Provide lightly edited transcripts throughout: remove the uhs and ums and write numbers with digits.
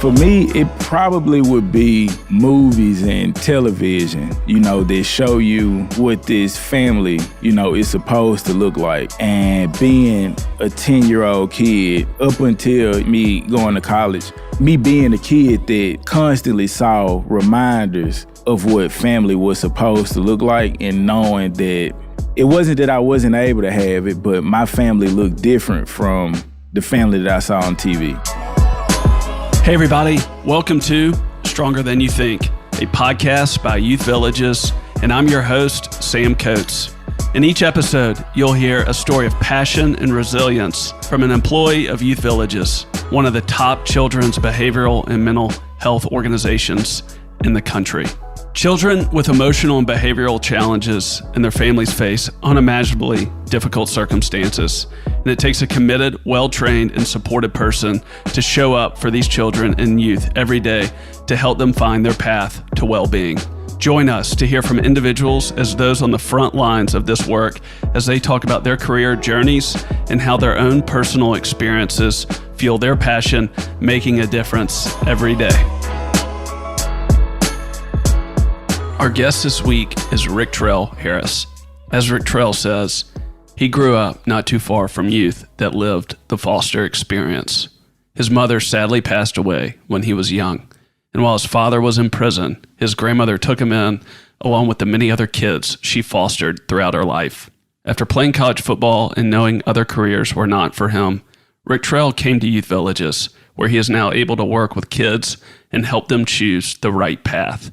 For me, it probably would be movies and television, that show you what this family, is supposed to look like. And being a 10-year-old kid up until me going to college, me being a kid that constantly saw reminders of what family was supposed to look like, and knowing that it wasn't that I wasn't able to have it, but my family looked different from the family that I saw on TV. Hey everybody, welcome to Stronger Than You Think, a podcast by Youth Villages, and I'm your host, Sam Coates. In each episode, you'll hear a story of passion and resilience from an employee of Youth Villages, one of the top children's behavioral and mental health organizations in the country. Children with emotional and behavioral challenges and their families face unimaginably difficult circumstances, and it takes a committed, well-trained, and supported person to show up for these children and youth every day to help them find their path to well-being. Join us to hear from individuals as those on the front lines of this work as they talk about their career journeys and how their own personal experiences fuel their passion, making a difference every day. Our guest this week is Rictrell Harris. As Rictrell says, he grew up not too far from youth that lived the foster experience. His mother sadly passed away when he was young, and while his father was in prison, his grandmother took him in along with the many other kids she fostered throughout her life. After playing college football and knowing other careers were not for him, Rictrell came to Youth Villages, where he is now able to work with kids and help them choose the right path.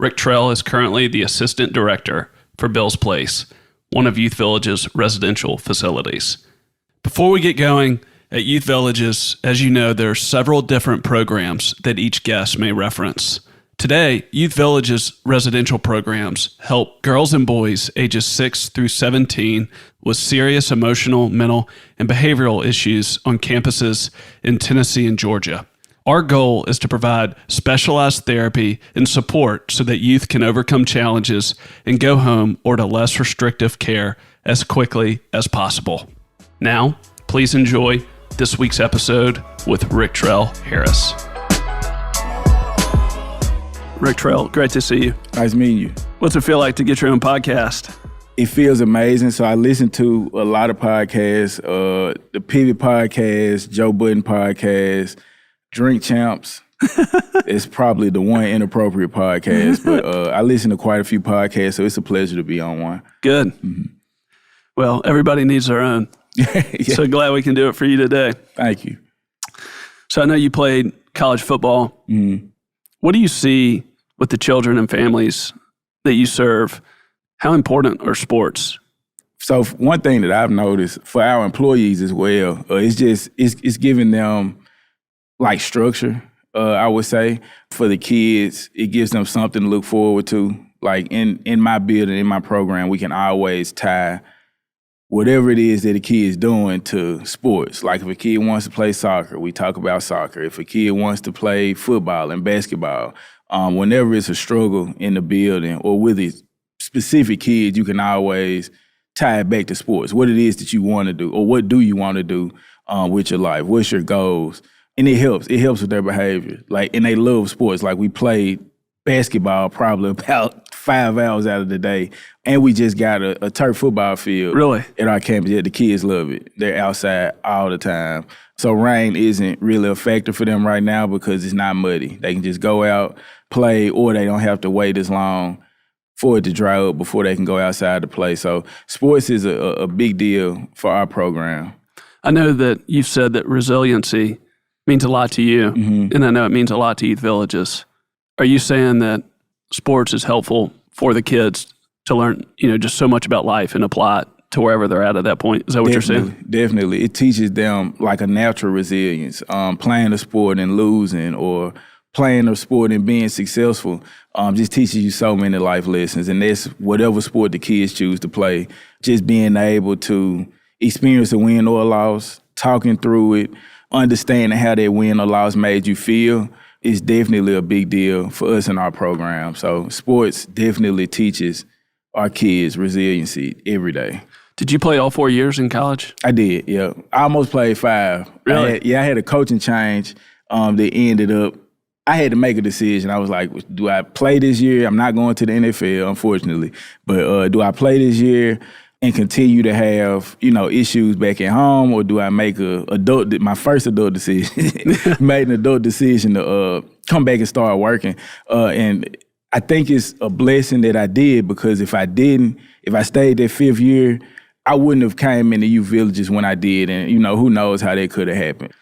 Rictrell is currently the assistant director for Bill's Place, one of Youth Village's residential facilities. Before we get going, at Youth Villages, as you know, there are several different programs that each guest may reference. Today, Youth Village's residential programs help girls and boys ages 6 through 17 with serious emotional, mental, and behavioral issues on campuses in Tennessee and Georgia. Our goal is to provide specialized therapy and support so that youth can overcome challenges and go home or to less restrictive care as quickly as possible. Now, please enjoy this week's episode with Rictrell Harris. Rictrell, great to see you. Nice meeting you. What's it feel like to get your own podcast? It feels amazing. So I listen to a lot of podcasts, the Pivot podcast, Joe Budden podcast, Drink Champs is probably the one inappropriate podcast, but I listen to quite a few podcasts, so it's a pleasure to be on one. Good. Mm-hmm. Well, everybody needs their own. Yeah. So glad we can do it for you today. Thank you. So I know you played college football. Mm-hmm. What do you see with the children and families that you serve? How important are sports? So one thing that I've noticed for our employees as well, it's giving them like structure, I would say. For the kids, it gives them something to look forward to. Like in my building, in my program, we can always tie whatever it is that a kid is doing to sports. Like if a kid wants to play soccer, we talk about soccer. If a kid wants to play football and basketball, whenever it's a struggle in the building or with these specific kids, you can always tie it back to sports. What it is that you want to do, or what do you want to do with your life? What's your goals? And it helps. It helps with their behavior. And they love sports. Like we played basketball probably about 5 hours out of the day. And we just got a turf football field really at our campus. Yeah, the kids love it. They're outside all the time. So rain isn't really a factor for them right now because it's not muddy. They can just go out, play, or they don't have to wait as long for it to dry up before they can go outside to play. So sports is a big deal for our program. I know that you've said that resiliency means a lot to you, mm-hmm. and I know it means a lot to Youth Villages. Are you saying that sports is helpful for the kids to learn, just so much about life and apply it to wherever they're at that point? Is that what you're saying? Definitely. It teaches them like a natural resilience. Playing a sport and losing, or playing a sport and being successful, just teaches you so many life lessons. And that's whatever sport the kids choose to play, just being able to experience a win or a loss, talking through it, understanding how that win or loss made you feel is definitely a big deal for us in our program. So sports definitely teaches our kids resiliency every day. Did you play all 4 years in college? I did, yeah. I almost played 5. Really? I had a coaching change that ended up I had to make a decision. I was like, do I play this year? I'm not going to the NFL, unfortunately. But do I play this year and continue to have, issues back at home, or do I make my first adult decision, made an adult decision to come back and start working. And I think it's a blessing that I did, because if I stayed that 5th year, I wouldn't have came into youth villages when I did. And, who knows how that could have happened.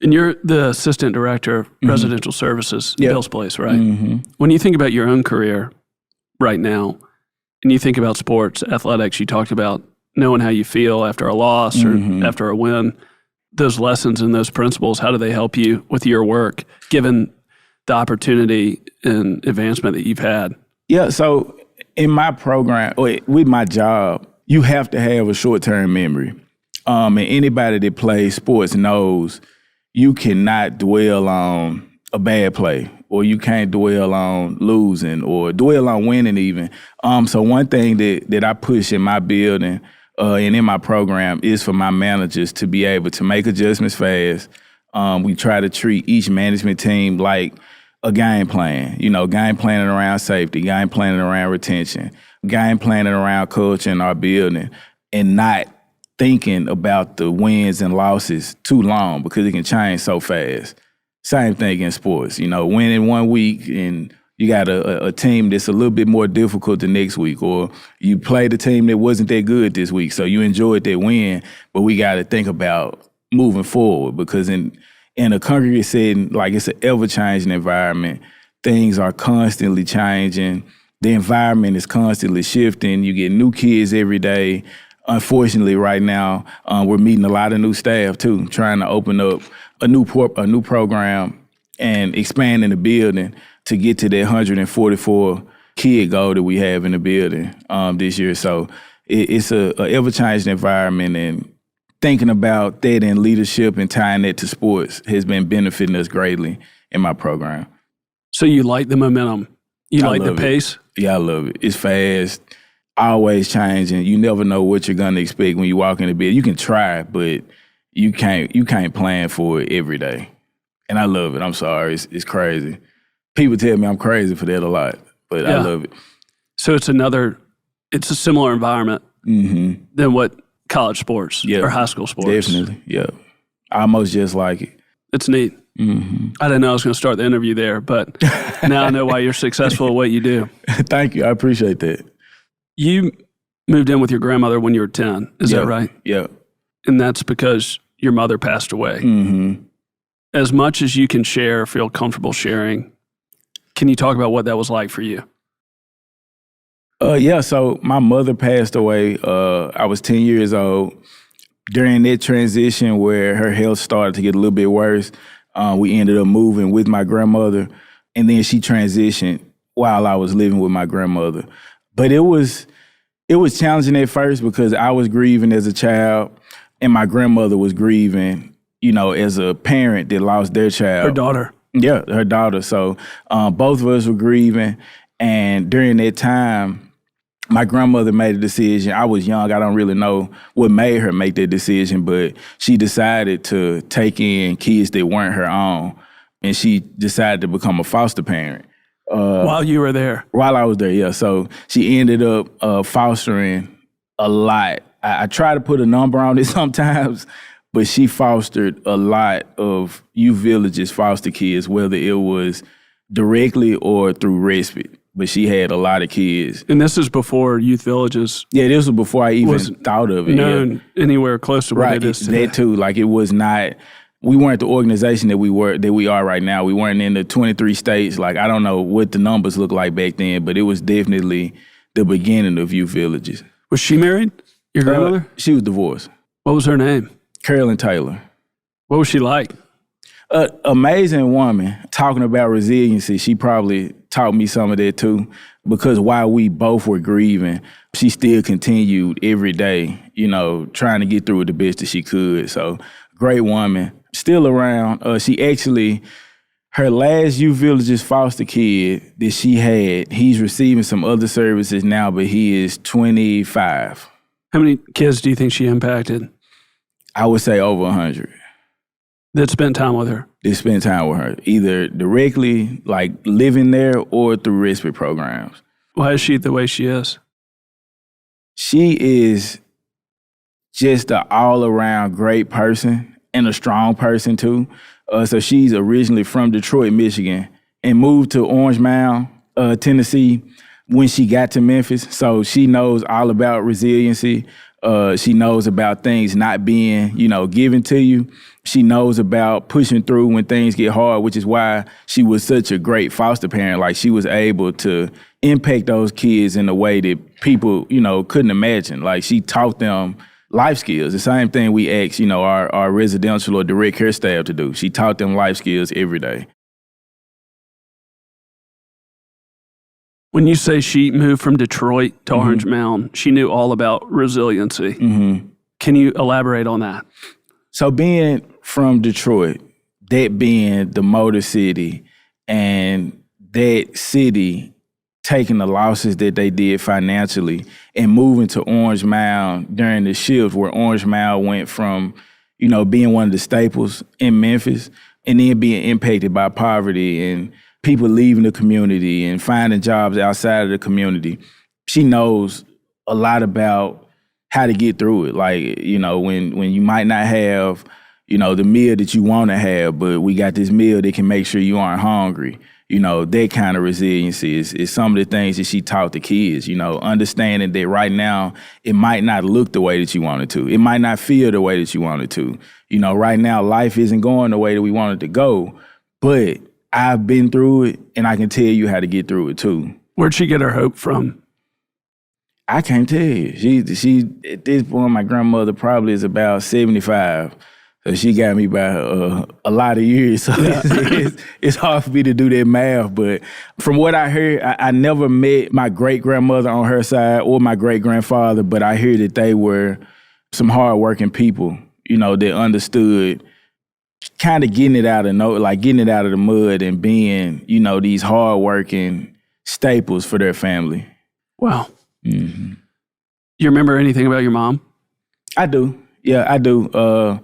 And you're the assistant director of residential services at Bill's Place, right? Mm-hmm. When you think about your own career right now, and you think about sports, athletics, you talked about knowing how you feel after a loss or after a win, those lessons and those principles, how do they help you with your work, given the opportunity and advancement that you've had? Yeah, so in my program, with my job, you have to have a short-term memory. And anybody that plays sports knows you cannot dwell on a bad play, or you can't dwell on losing, or dwell on winning even. So one thing that I push in my building and in my program is for my managers to be able to make adjustments fast. We try to treat each management team like a game plan, game planning around safety, game planning around retention, game planning around culture in our building, and not thinking about the wins and losses too long, because it can change so fast. Same thing in sports, winning one week and you got a team that's a little bit more difficult the next week, or you played a team that wasn't that good this week, so you enjoyed that win, but we got to think about moving forward, because in a congregate setting, like, it's an ever-changing environment. Things are constantly changing. The environment is constantly shifting. You get new kids every day. Unfortunately, right now, we're meeting a lot of new staff too, trying to open up a new program and expanding the building to get to that 144 kid goal that we have in the building this year. So it's a ever-changing environment, and thinking about that in leadership and tying that to sports has been benefiting us greatly in my program. So you like the momentum? You like the pace? Yeah, I love it. It's fast, always changing. You never know what you're gonna expect when you walk in the building. You can try, but you can't plan for it every day. And I love it. I'm sorry, it's crazy. People tell me I'm crazy for that a lot, but I love it. So it's a similar environment than what college sports or high school sports. Definitely, yeah. Almost just like it. It's neat. I didn't know I was going to start the interview there, but now I know why you're successful at what you do. Thank you. I appreciate that. You moved in with your grandmother when you were 10. Is that right? Yeah. And that's because your mother passed away. As much as you can share, feel comfortable sharing, can you talk about what that was like for you? So my mother passed away. I was 10 years old. During that transition where her health started to get a little bit worse, we ended up moving with my grandmother, and then she transitioned while I was living with my grandmother. But it was challenging at first, because I was grieving as a child, and my grandmother was grieving, as a parent that lost their child. Her daughter. Yeah, her daughter. So both of us were grieving, and during that time, my grandmother made a decision. I was young. I don't really know what made her make that decision, but she decided to take in kids that weren't her own, and she decided to become a foster parent. While you were there? While I was there, yeah. So she ended up fostering a lot. I try to put a number on it sometimes, but she fostered a lot of youth villages foster kids, whether it was directly or through respite. But she had a lot of kids. And this is before youth villages. Yeah, this was before I even thought of it. Known anywhere close to what it is today. That too. Like, it was not. We weren't the organization that we are right now. We weren't in the 23 states. Like, I don't know what the numbers looked like back then, but it was definitely the beginning of youth villages. Was she married? Your grandmother? She was divorced. What was her name? Carolyn Taylor. What was she like? Amazing woman. Talking about resiliency, she probably taught me some of that too, because while we both were grieving, she still continued every day, trying to get through it the best that she could. So, great woman. Still around. Her last youth villages foster kid that she had, he's receiving some other services now, but he is 25. How many kids do you think she impacted? I would say over 100. That spent time with her? to spend time with her, either directly, like living there, or through respite programs. Why is she the way she is? She is just an all-around great person and a strong person, too. So she's originally from Detroit, Michigan, and moved to Orange Mound, Tennessee, when she got to Memphis. So she knows all about resiliency. She knows about things not being, given to you. She knows about pushing through when things get hard, which is why she was such a great foster parent. Like, she was able to impact those kids in a way that people, couldn't imagine. Like, she taught them life skills. The same thing we ask, our residential or direct care staff to do. She taught them life skills every day. When you say she moved from Detroit to Orange Mound, she knew all about resiliency. Mm-hmm. Can you elaborate on that? So being from Detroit, that being the Motor City, and that city taking the losses that they did financially and moving to Orange Mound during the shift where Orange Mound went from, being one of the staples in Memphis and then being impacted by poverty and people leaving the community and finding jobs outside of the community. She knows a lot about how to get through it. Like, when you might not have, the meal that you want to have, but we got this meal that can make sure you aren't hungry. That kind of resiliency is some of the things that she taught the kids, understanding that right now it might not look the way that you want it to. It might not feel the way that you want it to. Right now life isn't going the way that we want it to go, but I've been through it, and I can tell you how to get through it too. Where'd she get her hope from? I can't tell you. She at this point, my grandmother probably is about 75. So she got me by a lot of years. So it's hard for me to do that math. But from what I heard, I never met my great-grandmother on her side or my great-grandfather, but I hear that they were some hard-working people, that understood kind of getting it out of the mud and being, these hard-working staples for their family. Wow. Mm-hmm. You remember anything about your mom? I do. Yeah, I do.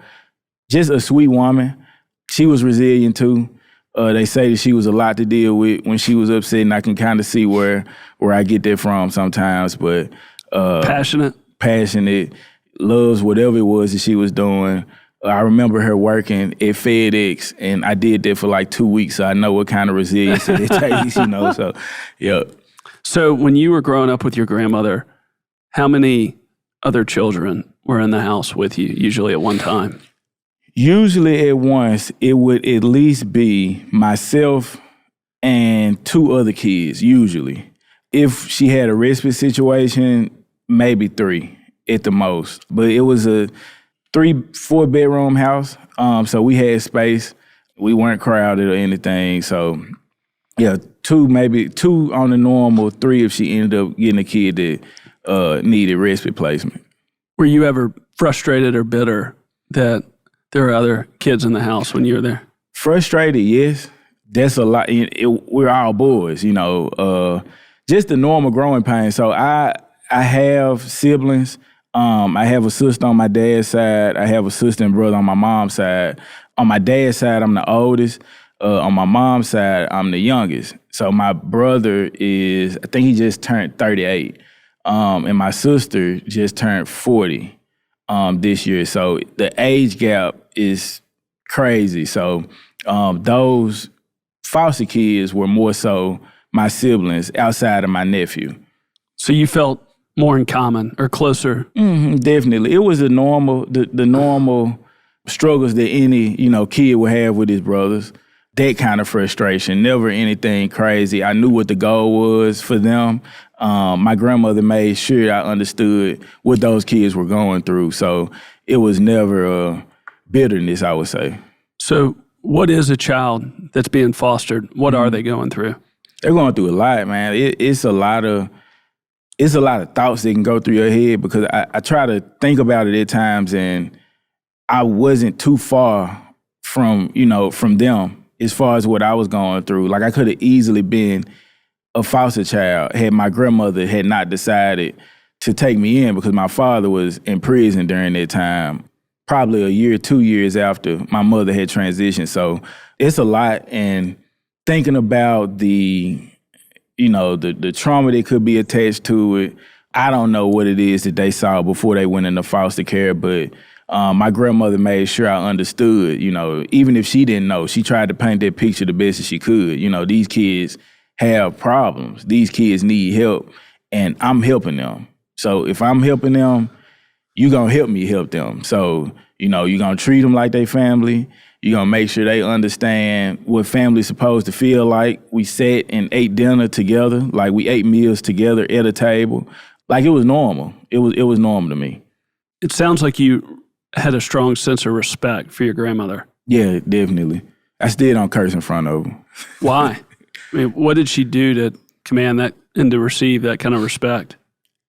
Just a sweet woman. She was resilient too. They say that she was a lot to deal with when she was upset, and I can kind of see where I get that from sometimes. But passionate, loves whatever it was that she was doing. I remember her working at FedEx, and I did that for like 2 weeks, so I know what kind of resilience it takes, So, yeah. So when you were growing up with your grandmother, how many other children were in the house with you, usually at one time? Usually at once, it would at least be myself and 2 other kids, usually. If she had a respite situation, maybe 3 at the most. But it was a 3-4 bedroom house, so we had space. We weren't crowded or anything. So, yeah, 2 on the normal, 3 if she ended up getting a kid that needed respite placement. Were you ever frustrated or bitter that there were other kids in the house when you were there? Frustrated, yes. That's a lot. We're all boys, just the normal growing pain. So I have siblings. I have a sister on my dad's side. I have a sister and brother on my mom's side. On my dad's side, I'm the oldest. On my mom's side, I'm the youngest. So my brother I think he just turned 38. And my sister just turned 40 this year. So the age gap is crazy. So those foster kids were more so my siblings outside of my nephew. So you felt more in common or closer? Mm-hmm, definitely. It was the normal struggles that any, kid would have with his brothers. That kind of frustration, never anything crazy. I knew what the goal was for them. My grandmother made sure I understood what those kids were going through. So it was never bitterness, I would say. So what is a child that's being fostered? What are they going through? They're going through a lot, man. It's a lot of thoughts that can go through your head, because I try to think about it at times, and I wasn't too far from them as far as what I was going through. Like, I could have easily been a foster child had my grandmother had not decided to take me in, because my father was in prison during that time, probably a year, 2 years after my mother had transitioned. So It's a lot, and thinking about the trauma that could be attached to it. I don't know what it is that they saw before they went into foster care, but my grandmother made sure I understood, even if she didn't know, she tried to paint that picture the best as she could. These kids have problems. These kids need help, and I'm helping them. So if I'm helping them, you're going to help me help them. So, you're going to treat them like they family. You're going to make sure they understand what family's supposed to feel like. We sat and ate dinner together, like we ate meals together at a table. Like it was normal. It was normal to me. It sounds like you had a strong sense of respect for your grandmother. Yeah, definitely. I still don't curse in front of her. Why? I mean, what did she do to command that and to receive that kind of respect?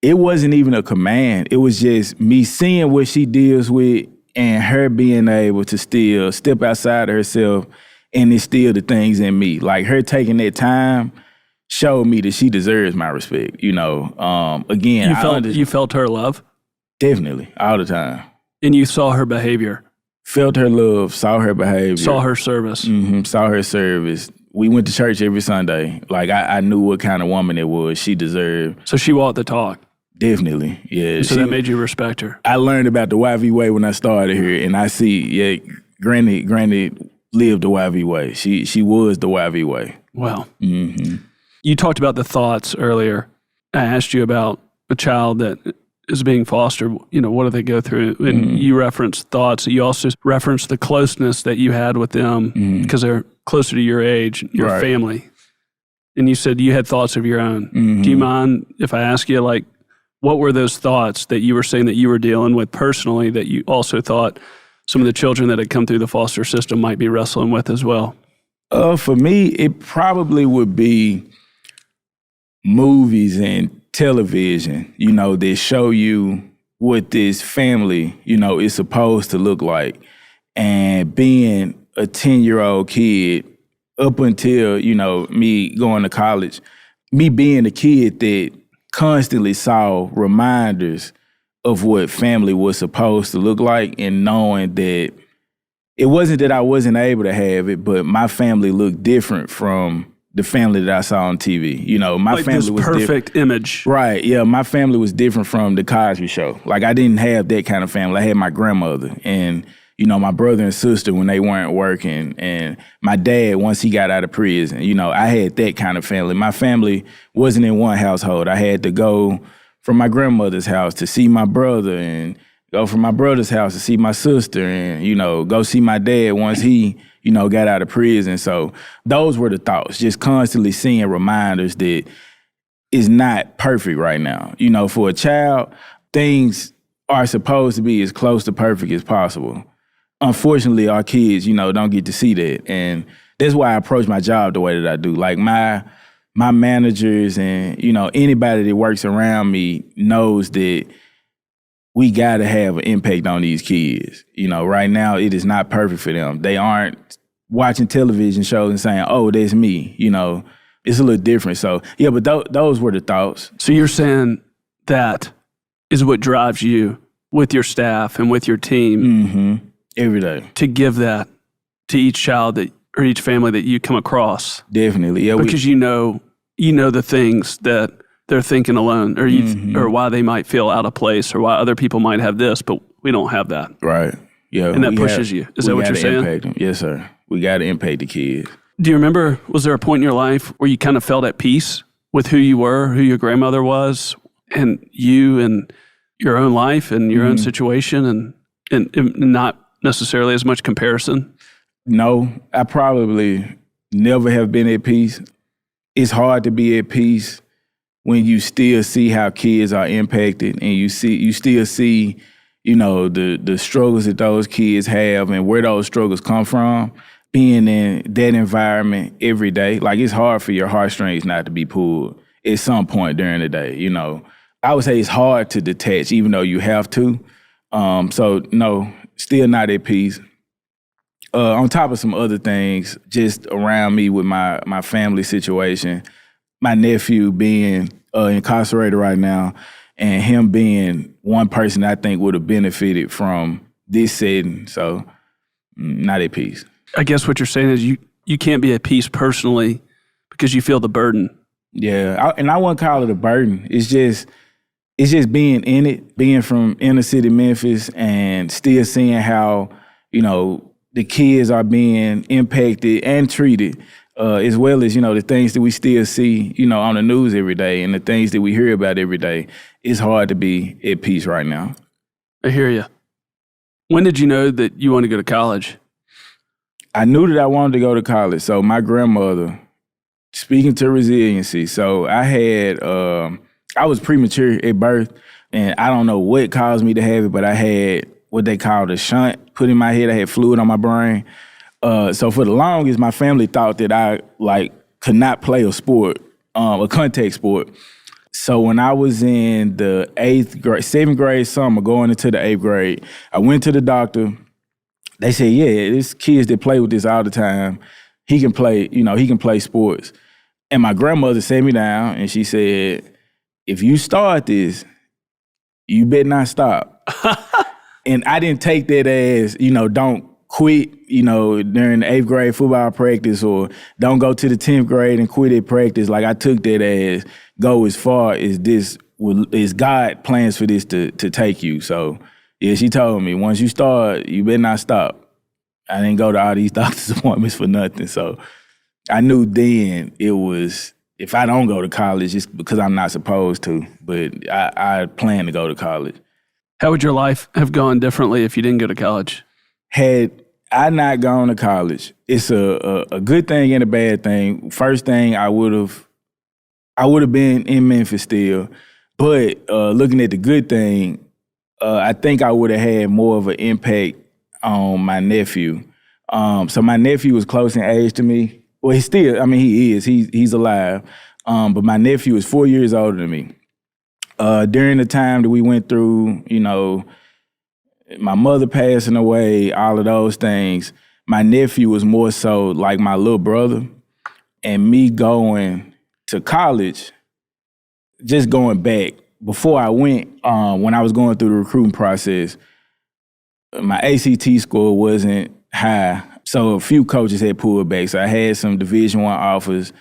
It wasn't even a command. It was just me seeing what she deals with and her being able to still step outside of herself and instill the things in me. Like her taking that time showed me that she deserves my respect. Again, you felt her love? Definitely, all the time. And you saw her behavior? Felt her love, saw her behavior. Saw her service? Mm-hmm, saw her service. We went to church every Sunday. Like, I knew what kind of woman it was she deserved. So she walked the talk? Definitely, yeah. So that made you respect her? I learned about the YV way when I started here, and I see, Granny lived the YV way. She was the YV way. Wow. Mm-hmm. You talked about the thoughts earlier. I asked you about a child that is being fostered. What do they go through? And you referenced thoughts. You also referenced the closeness that you had with them because they're closer to your age, your family. And you said you had thoughts of your own. Mm-hmm. Do you mind if I ask you, what were those thoughts that you were saying that you were dealing with personally that you also thought some of the children that had come through the foster system might be wrestling with as well? For me, it probably would be movies and television, that show you what this family, is supposed to look like. And being a 10-year-old kid up until, me going to college, me being a kid that constantly saw reminders of what family was supposed to look like and knowing that it wasn't that I wasn't able to have it, but my family looked different from the family that I saw on TV. My family was perfect image. Right, yeah. My family was different from the Cosby Show. Like, I didn't have that kind of family. I had my grandmother and, my brother and sister when they weren't working, and my dad once he got out of prison. I had that kind of family. My family wasn't in one household. I had to go from my grandmother's house to see my brother and go from my brother's house to see my sister and, go see my dad once he, got out of prison. So those were the thoughts, just constantly seeing reminders that it's not perfect right now. For a child, things are supposed to be as close to perfect as possible. Unfortunately, our kids, don't get to see that. And that's why I approach my job the way that I do. Like my managers and, anybody that works around me knows that we got to have an impact on these kids. Right now it is not perfect for them. They aren't watching television shows and saying, oh, that's me. It's a little different. So, yeah, but those were the thoughts. So you're saying that is what drives you with your staff and with your team. Mm-hmm. Every day. To give that to each child or each family that you come across. Definitely, yeah. Because you know the things that they're thinking alone, or why they might feel out of place, or why other people might have this, but we don't have that. Right. Yeah. And that pushes you. Is that what you're saying? Impact them. Yes, sir. We got to impact the kids. Do you remember, was there a point in your life where you kind of felt at peace with who you were, who your grandmother was, and you and your own life and your own situation and not necessarily as much comparison? No, I probably never have been at peace. It's hard to be at peace when you still see how kids are impacted and you still see, the struggles that those kids have and where those struggles come from. Being in that environment every day, like it's hard for your heartstrings not to be pulled at some point during the day. I would say it's hard to detach, even though you have to. So no, still not at peace. On top of some other things, just around me with my family situation, my nephew being incarcerated right now, and him being one person I think would have benefited from this setting. So not at peace. I guess what you're saying is you can't be at peace personally because you feel the burden. Yeah, I wouldn't call it a burden. It's just being in it, being from inner city Memphis and still seeing how, the kids are being impacted and treated, as well as, the things that we still see, on the news every day and the things that we hear about every day. It's hard to be at peace right now. I hear you. When did you know that you want to go to college? I knew that I wanted to go to college. So my grandmother, speaking to resiliency, so I was premature at birth, and I don't know what caused me to have it, but I had what they called a shunt put in my head. I had fluid on my brain. So for the longest, my family thought that I could not play a sport, a contact sport. So when I was in the 7th grade summer, going into the 8th grade, I went to the doctor. They said, yeah, there's kids that play with this all the time. He can play, he can play sports. And my grandmother sat me down and she said, if you start this, you better not stop. And I didn't take that as, don't quit, during the 8th grade football practice, or don't go to the 10th grade and quit at practice. Like, I took that as go as far as as God plans for this to take you. So, yeah, she told me, once you start, you better not stop. I didn't go to all these doctor's appointments for nothing. So I knew then it was, if I don't go to college, it's because I'm not supposed to. But I plan to go to college. How would your life have gone differently if you didn't go to college? Had I not gone to college, it's a good thing and a bad thing. First thing, I would have been in Memphis still. But looking at the good thing, I think I would have had more of an impact on my nephew. So my nephew was close in age to me. Well, he is. He's alive. But my nephew is 4 years older than me. During the time that we went through, my mother passing away, all of those things, my nephew was more so like my little brother. And me going to college, just going back, before I went, when I was going through the recruiting process, my ACT score wasn't high. So a few coaches had pulled back. So I had some Division I offers.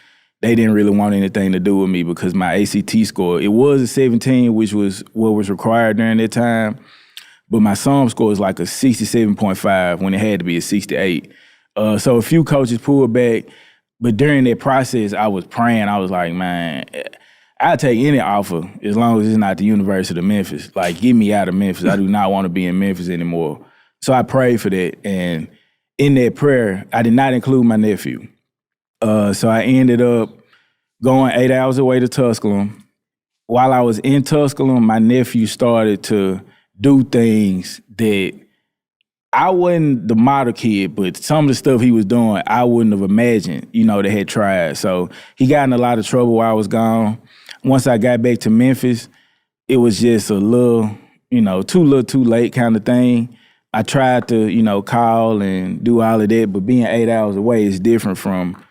They didn't really want anything to do with me because my ACT score, it was a 17, which was what was required during that time. But my SOM score was like a 67.5 when it had to be a 68. So a few coaches pulled back. But during that process, I was praying. I was like, man, I'll take any offer as long as it's not the University of Memphis. Like, get me out of Memphis. I do not want to be in Memphis anymore. So I prayed for that. And in that prayer, I did not include my nephew. So I ended up going 8 hours away to Tusculum. While I was in Tusculum, my nephew started to do things that I wasn't the model kid, but some of the stuff he was doing, I wouldn't have imagined, that had tried. So he got in a lot of trouble while I was gone. Once I got back to Memphis, it was just a little, too little, too late kind of thing. I tried to, call and do all of that, but being 8 hours away is different from,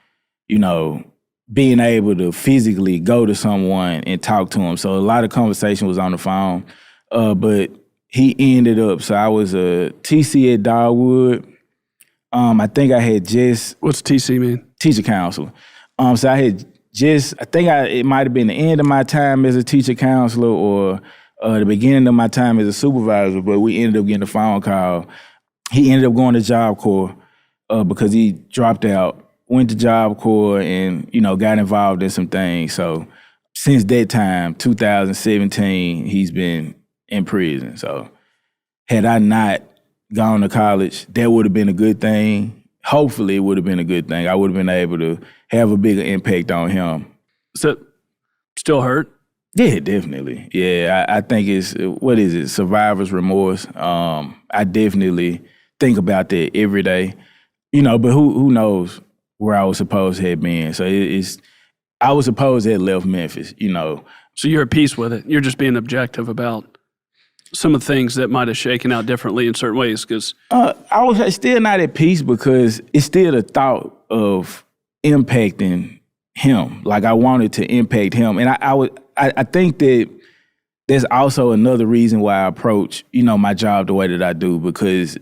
being able to physically go to someone and talk to them. So a lot of conversation was on the phone, but he ended up, so I was a TC at Dogwood. I think I had just... What's TC mean? Teacher counselor. So I had it might have been the end of my time as a teacher counselor or the beginning of my time as a supervisor, but we ended up getting a phone call. He ended up going to Job Corps because he dropped out, went to Job Corps and, got involved in some things. So since that time, 2017, he's been in prison. So had I not gone to college, that would have been a good thing. Hopefully it would have been a good thing. I would have been able to have a bigger impact on him. So still hurt? Yeah, definitely. Yeah, I think it's, survivor's remorse. I definitely think about that every day. But who knows where I was supposed to have been. So I was supposed to have left Memphis, So you're at peace with it. You're just being objective about some of the things that might have shaken out differently in certain ways. Because I was still not at peace because it's still the thought of impacting him. Like, I wanted to impact him. And I think that there's also another reason why I approach, my job the way that I do, because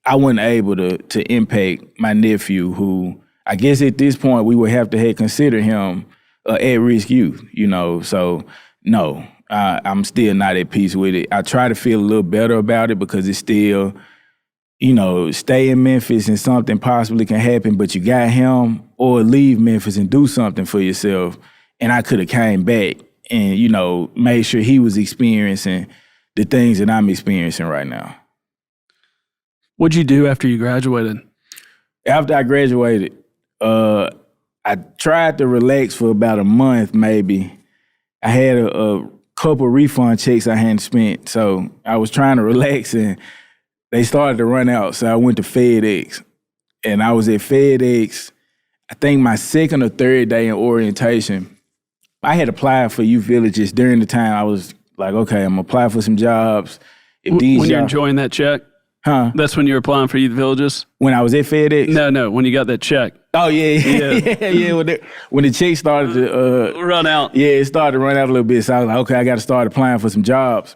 I wasn't able to impact my nephew, who I guess at this point we would have to have considered him at-risk youth, So, no, I'm still not at peace with it. I try to feel a little better about it because it's still, stay in Memphis and something possibly can happen, but you got him, or leave Memphis and do something for yourself. And I could have came back and, made sure he was experiencing the things that I'm experiencing right now. What'd you do after you graduated? After I graduated, I tried to relax for about a month, maybe. I had a couple refund checks I hadn't spent, so I was trying to relax, and they started to run out, so I went to FedEx. And I was at FedEx, I think my second or third day in orientation. I had applied for youth villages during the time. I was like, okay, I'm going to apply for some jobs. When you're enjoying that check? Huh? That's when you were applying for youth villages? When I was at FedEx? No, when you got that check. Oh, yeah. When the check started to run out. Yeah, it started to run out a little bit. So I was like, okay, I got to start applying for some jobs.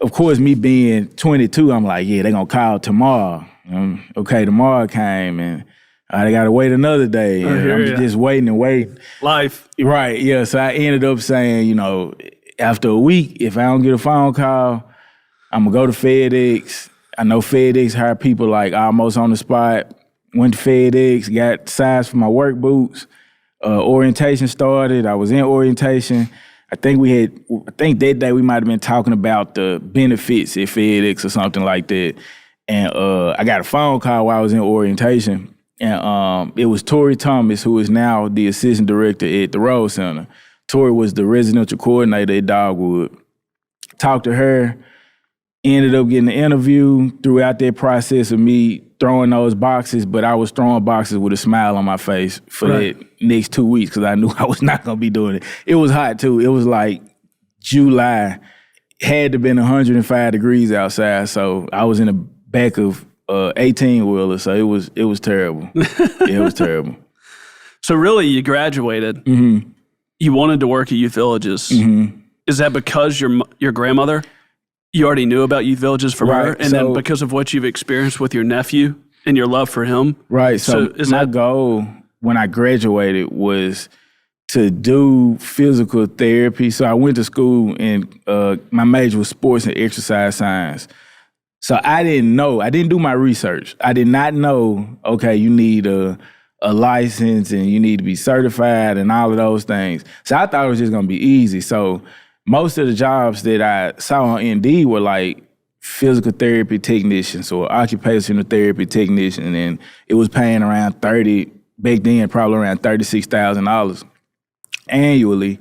Of course, me being 22, I'm like, yeah, they're going to call tomorrow. Okay, tomorrow came, and I got to wait another day. And I'm just waiting and waiting. Life. Right, yeah. So I ended up saying, after a week, if I don't get a phone call, I'm going to go to FedEx. I know FedEx hire people like almost on the spot. Went to FedEx, got size for my work boots. Orientation started. I was in orientation. I think that day we might have been talking about the benefits at FedEx or something like that. And I got a phone call while I was in orientation. And it was Tori Thomas, who is now the assistant director at the Road Center. Tori was the residential coordinator at Dogwood. Talked to her. Ended up getting an interview throughout that process of me throwing those boxes, but I was throwing boxes with a smile on my face for that next 2 weeks because I knew I was not going to be doing it. It was hot, too. It was like July. Had to been 105 degrees outside, so I was in the back of 18-wheeler, so it was terrible. It was terrible. So really, you graduated. Mm-hmm. You wanted to work at youth villages. Mm-hmm. Is that because your grandmother? You already knew about youth villages from her, and then because of what you've experienced with your nephew and your love for him? Right. So my goal when I graduated was to do physical therapy. So I went to school, and my major was sports and exercise science. So I didn't do my research. I did not know, okay, you need a license and you need to be certified and all of those things. So I thought it was just going to be easy. So most of the jobs that I saw on Indeed were like physical therapy technicians or occupational therapy technician, and it was paying around back then, probably around $36,000 annually.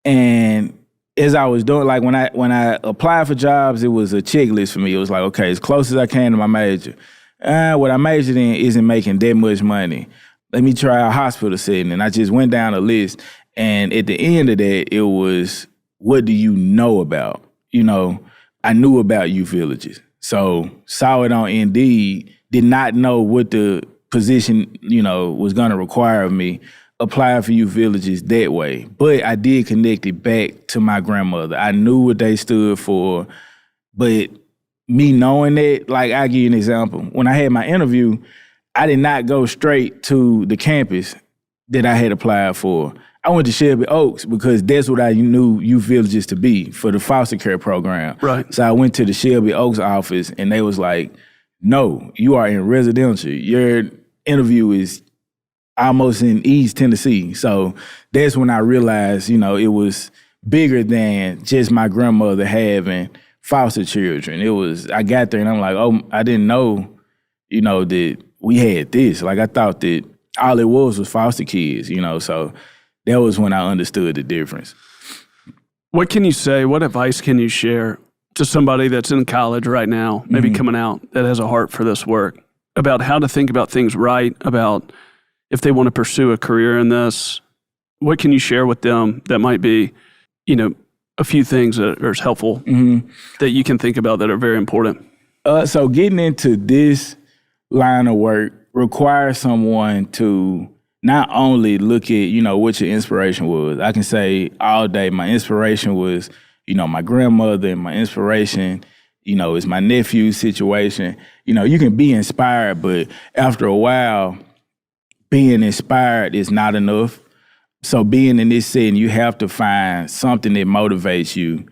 And as I was doing, like when I applied for jobs, it was a checklist for me. It was like, okay, as close as I can to my major. What I majored in isn't making that much money. Let me try a hospital setting. And I just went down a list. And at the end of that, it was, what do you know about? I knew about youth villages. So saw it on Indeed, did not know what the position, was going to require of me. Applied for youth villages that way. But I did connect it back to my grandmother. I knew what they stood for. But me knowing that, like, I'll give you an example. When I had my interview, I did not go straight to the campus that I had applied for. I went to Shelby Oaks because that's what I knew youth villages to be for the foster care program. Right. So I went to the Shelby Oaks office, and they was like, no, you are in residential. Your interview is almost in East Tennessee. So that's when I realized, it was bigger than just my grandmother having foster children. I got there and I'm like, oh, I didn't know, that we had this. Like, I thought that all it was foster kids, so that was when I understood the difference. What can you say, what advice can you share to somebody that's in college right now, maybe coming out, that has a heart for this work, about how to think about things right, about if they want to pursue a career in this? What can you share with them that might be, a few things that are helpful that you can think about that are very important? So getting into this line of work requires someone to not only look at, what your inspiration was. I can say all day my inspiration was, my grandmother, and my inspiration It's my nephew's situation. You can be inspired, but after a while, being inspired is not enough. So being in this setting, you have to find something that motivates you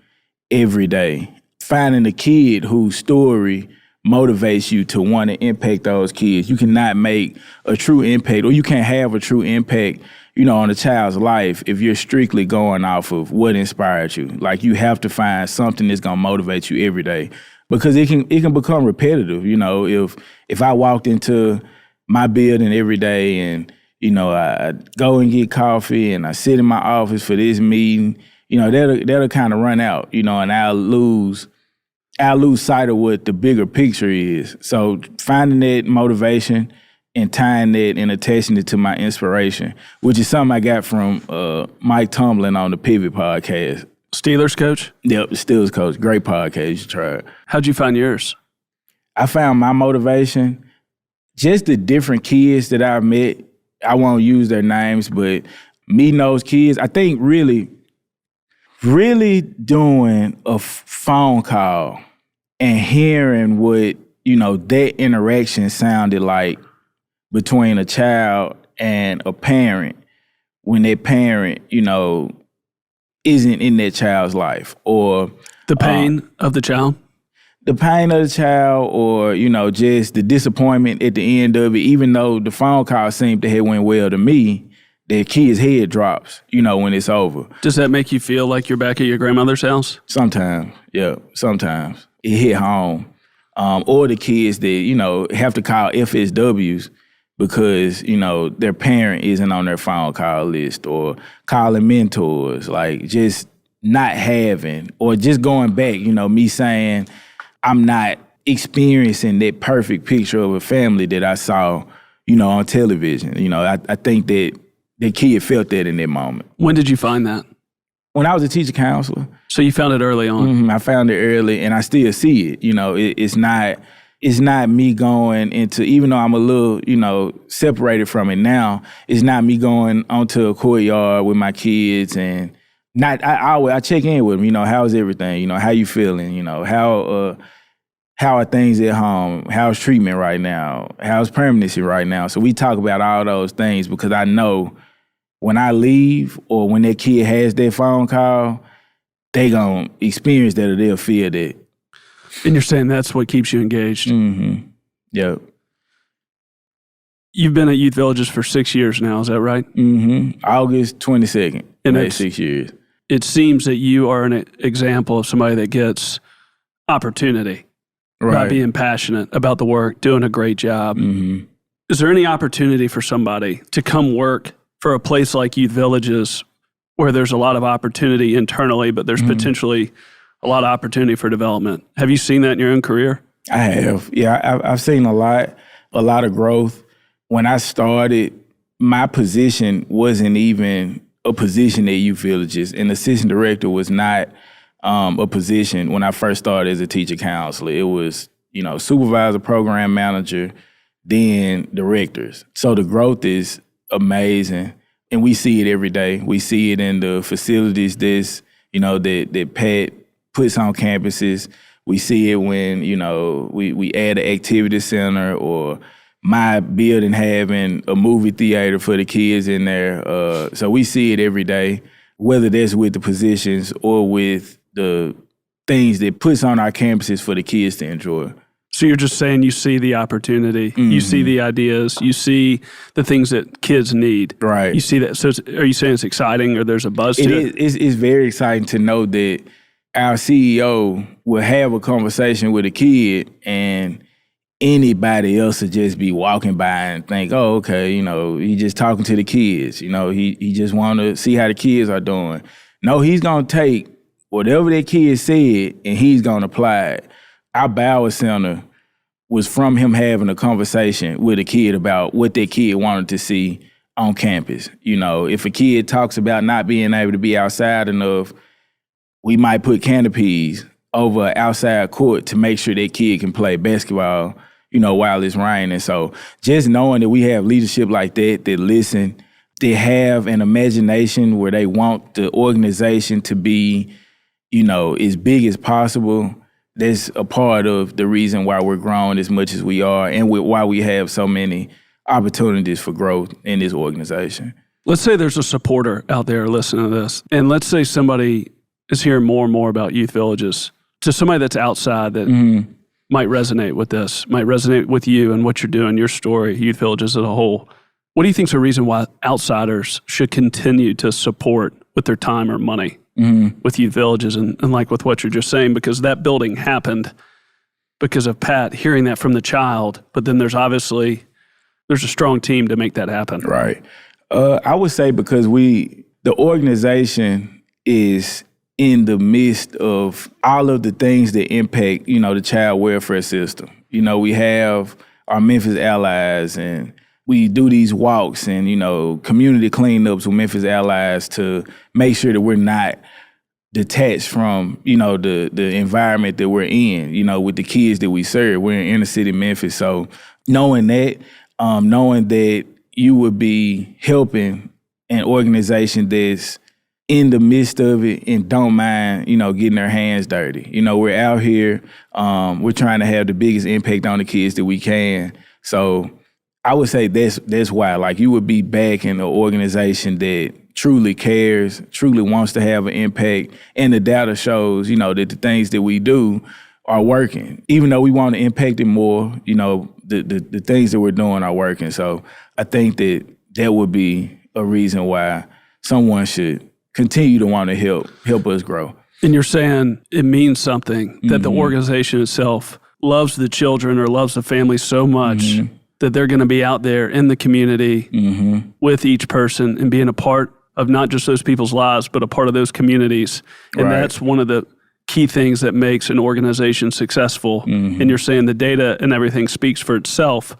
every day. Finding a kid whose story motivates you to want to impact those kids. You cannot make a true impact, or you can't have a true impact, on a child's life if you're strictly going off of what inspired you. Like, you have to find something that's gonna motivate you every day, because it can become repetitive. If I walked into my building every day and I go and get coffee and I sit in my office for this meeting, that'll kind of run out, and I'll lose sight of what the bigger picture is. So finding that motivation and tying that and attaching it to my inspiration, which is something I got from Mike Tomlin on the Pivot podcast. Steelers coach? Yep, Steelers coach. Great podcast. You should try it. How'd you find yours? I found my motivation, just the different kids that I've met. I won't use their names, but meeting those kids, I think really doing a phone call and hearing what, that interaction sounded like between a child and a parent when that parent, isn't in that child's life, or the pain of the child. The pain of the child, or, just the disappointment at the end of it. Even though the phone call seemed to have went well to me, the kid's head drops, when it's over. Does that make you feel like you're back at your grandmother's house? Sometimes, yeah, sometimes. It hit home. Or the kids that, have to call FSWs because, their parent isn't on their phone call list, or calling mentors, like just not having, or just going back, me saying, I'm not experiencing that perfect picture of a family that I saw, on television. I think that the kid felt that in that moment. When did you find that? When I was a teacher counselor. So you found it early on? Mm-hmm. I found it early, and I still see it. It's not me going into, even though I'm a little, separated from it now, it's not me going onto a courtyard with my kids and I check in with them, how's everything, how you feeling, how are things at home, how's treatment right now, how's permanency right now. So we talk about all those things, because I know when I leave, or when that kid has that phone call, they gonna experience that, or they'll feel that. And you're saying that's what keeps you engaged? Mm-hmm. Yep. You've been at Youth Villages for 6 years now, is that right? Mm-hmm. August 22nd, and that's 6 years. It seems that you are an example of somebody that gets opportunity by being passionate about the work, doing a great job. Mm-hmm. Is there any opportunity for somebody to come work for a place like Youth Villages where there's a lot of opportunity internally, but there's potentially a lot of opportunity for development? Have you seen that in your own career? I have. Yeah, I've seen a lot of growth. When I started, my position wasn't even a position at Youth Villages. An assistant director was not a position when I first started as a teacher counselor. It was, supervisor, program manager, then directors. So the growth is amazing, and we see it every day. We see it in the facilities that Pat puts on campuses. We see it when, we add an activity center, or my building having a movie theater for the kids in there. So we see it every day, whether that's with the positions or with the things that puts on our campuses for the kids to enjoy. So you're just saying you see the opportunity, you see the ideas, you see the things that kids need. Right. You see that. So are you saying it's exciting, or there's a buzz to it? It's very exciting to know that our CEO will have a conversation with a kid, and anybody else would just be walking by and think, oh, okay, he just talking to the kids. He just want to see how the kids are doing. No, he's going to take whatever that kid said and he's going to apply it. Our Bauer Center was from him having a conversation with a kid about what that kid wanted to see on campus. If a kid talks about not being able to be outside enough, we might put canopies over an outside court to make sure that kid can play basketball, while it's raining. So just knowing that we have leadership like that listen, they have an imagination where they want the organization to be, as big as possible, that's a part of the reason why we're growing as much as we are and why we have so many opportunities for growth in this organization. Let's say there's a supporter out there listening to this, and let's say somebody is hearing more and more about youth villages. To somebody that's outside that might resonate with this, might resonate with you and what you're doing, your story, youth villages as a whole. What do you think is the reason why outsiders should continue to support with their time or money with youth villages and like with what you're just saying? Because that building happened because of Pat hearing that from the child, but then there's a strong team to make that happen. Right. I would say because the organization is in the midst of all of the things that impact, the child welfare system. We have our Memphis Allies, and we do these walks and, community cleanups with Memphis Allies to make sure that we're not detached from, the environment that we're in, with the kids that we serve. We're in inner city Memphis. So knowing that you would be helping an organization that's in the midst of it and don't mind, getting their hands dirty. We're out here, we're trying to have the biggest impact on the kids that we can. So I would say that's why, like, you would be back in an organization that truly cares, truly wants to have an impact, and the data shows, that the things that we do are working. Even though we want to impact it more, the things that we're doing are working. So I think that would be a reason why someone should continue to want to help us grow. And you're saying it means something that the organization itself loves the children or loves the family so much that they're going to be out there in the community with each person and being a part of not just those people's lives, but a part of those communities. And that's one of the key things that makes an organization successful. And you're saying the data and everything speaks for itself,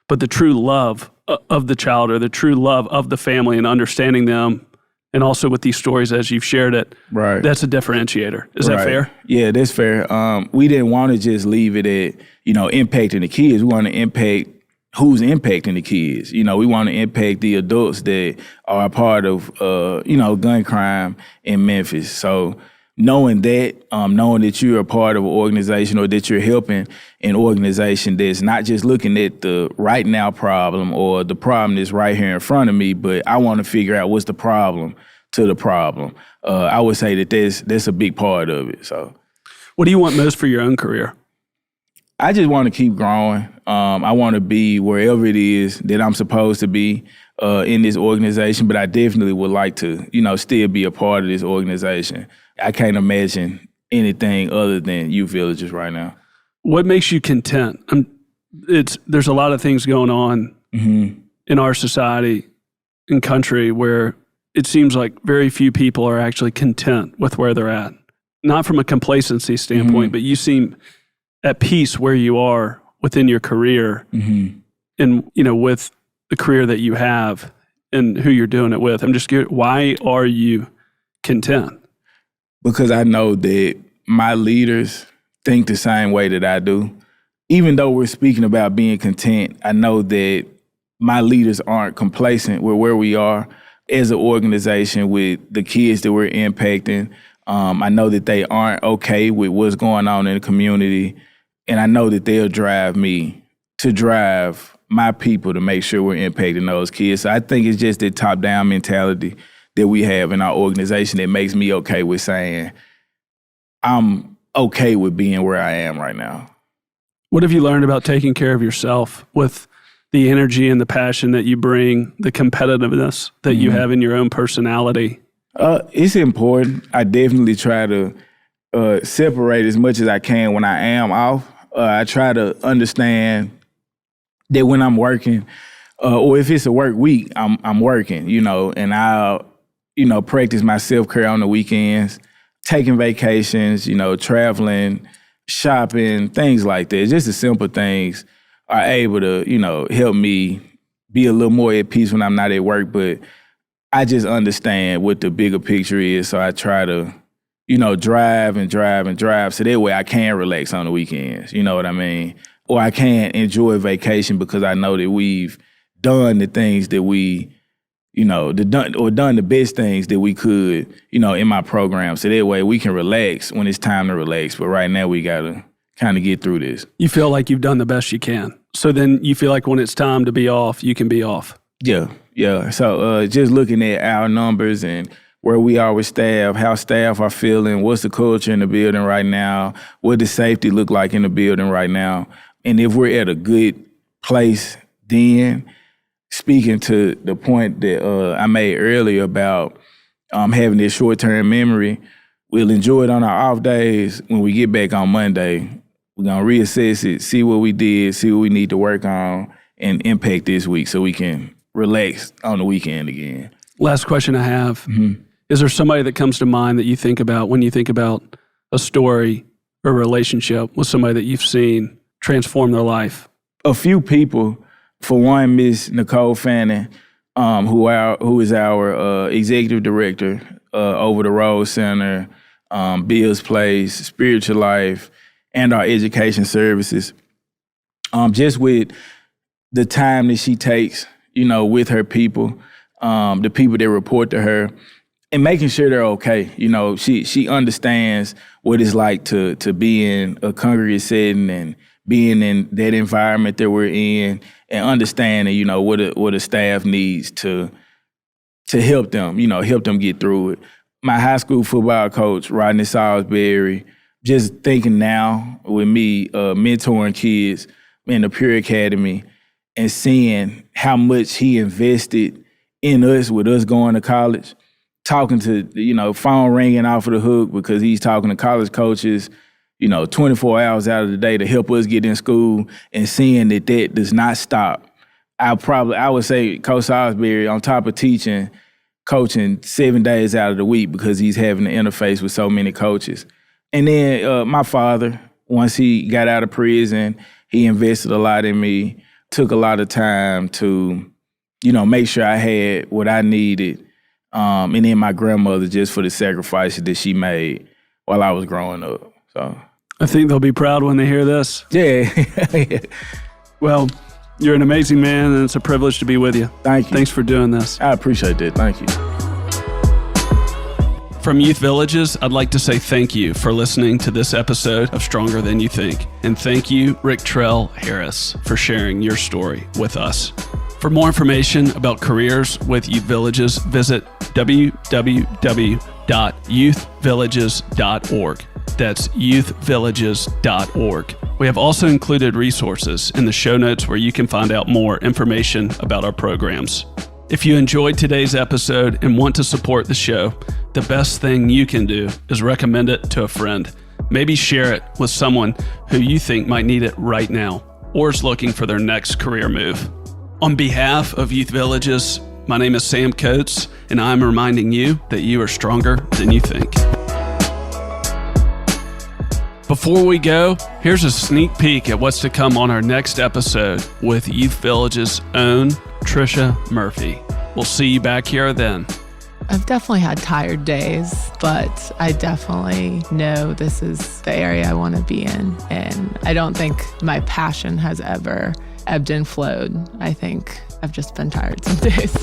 but the true love of the child or the true love of the family and understanding them, and also with these stories as you've shared it, that's a differentiator. Is that fair? Yeah, that's fair. We didn't want to just leave it at, impacting the kids. We want to impact who's impacting the kids. We want to impact the adults that are a part of, gun crime in Memphis. So knowing that you're a part of an organization or that you're helping an organization that's not just looking at the right now problem or the problem that's right here in front of me, but I want to figure out what's the problem to the problem. I would say that that's a big part of it. So, what do you want most for your own career? I just want to keep growing. I want to be wherever it is that I'm supposed to be in this organization, but I definitely would like to, still be a part of this organization. I can't imagine anything other than youth villages right now. What makes you content? There's a lot of things going on in our society and country where it seems like very few people are actually content with where they're at. Not from a complacency standpoint, but you seem at peace where you are within your career and, with the career that you have and who you're doing it with. I'm just curious, why are you content? Because I know that my leaders think the same way that I do. Even though we're speaking about being content, I know that my leaders aren't complacent with where we are as an organization with the kids that we're impacting. I know that they aren't okay with what's going on in the community. And I know that they'll drive me to drive my people to make sure we're impacting those kids. So I think it's just that top-down mentality that we have in our organization that makes me okay with saying I'm okay with being where I am right now. What have you learned about taking care of yourself with the energy and the passion that you bring, the competitiveness that you have in your own personality? It's important. I definitely try to separate as much as I can when I am off. I try to understand that when I'm working, or if it's a work week, I'm working, and I'll, practice my self-care on the weekends, taking vacations, traveling, shopping, things like that. Just the simple things are able to, help me be a little more at peace when I'm not at work. But I just understand what the bigger picture is. So I try to, drive and drive and drive. So that way I can relax on the weekends. You know what I mean? Or I can enjoy vacation because I know that we've done the things that we, done the best things that we could, in my program. So that way we can relax when it's time to relax. But right now we got to kind of get through this. You feel like you've done the best you can. So then you feel like when it's time to be off, you can be off. Yeah. So just looking at our numbers and where we are with staff, how staff are feeling, what's the culture in the building right now, what does safety look like in the building right now. And if we're at a good place, then speaking to the point that I made earlier about having this short-term memory, we'll enjoy it on our off days. When we get back on Monday, we're going to reassess it, see what we did, see what we need to work on, and impact this week so we can relax on the weekend again. Last question I have. Mm-hmm. Is there somebody that comes to mind that you think about when you think about a story or a relationship with somebody that you've seen transform their life? A few people. For one, Miss Nicole Fanning, who is our executive director over the Rose Center, Bill's Place, Spiritual Life, and our education services. Just with the time that she takes, with her people, the people that report to her, and making sure they're okay. She understands what it's like to be in a congregate setting and being in that environment that we're in, and understanding, what a staff needs to help them, help them get through it. My high school football coach, Rodney Salisbury, just thinking now with me, mentoring kids in the Pure Academy and seeing how much he invested in us with us going to college, talking to, phone ringing off of the hook because he's talking to college coaches, 24 hours out of the day to help us get in school, and seeing that does not stop. I would say Coach Salisbury, on top of coaching 7 days out of the week because he's having to interface with so many coaches. And then my father, once he got out of prison, he invested a lot in me, took a lot of time to, make sure I had what I needed. And then my grandmother, just for the sacrifices that she made while I was growing up. So I think they'll be proud when they hear this. Yeah. Well, you're an amazing man, and it's a privilege to be with you. Thank you. Thanks for doing this. I appreciate that. Thank you. From Youth Villages, I'd like to say thank you for listening to this episode of Stronger Than You Think. And thank you, Rictrell Harris, for sharing your story with us. For more information about careers with Youth Villages, visit www.youthvillages.org. That's youthvillages.org. We have also included resources in the show notes where you can find out more information about our programs. If you enjoyed today's episode and want to support the show, the best thing you can do is recommend it to a friend. Maybe share it with someone who you think might need it right now or is looking for their next career move. On behalf of Youth Villages, my name is Sam Coates, and I'm reminding you that you are stronger than you think. Before we go, here's a sneak peek at what's to come on our next episode with Youth Village's own Trisha Murphy. We'll see you back here then. I've definitely had tired days, but I definitely know this is the area I want to be in. And I don't think my passion has ever ebbed and flowed. I think I've just been tired some days.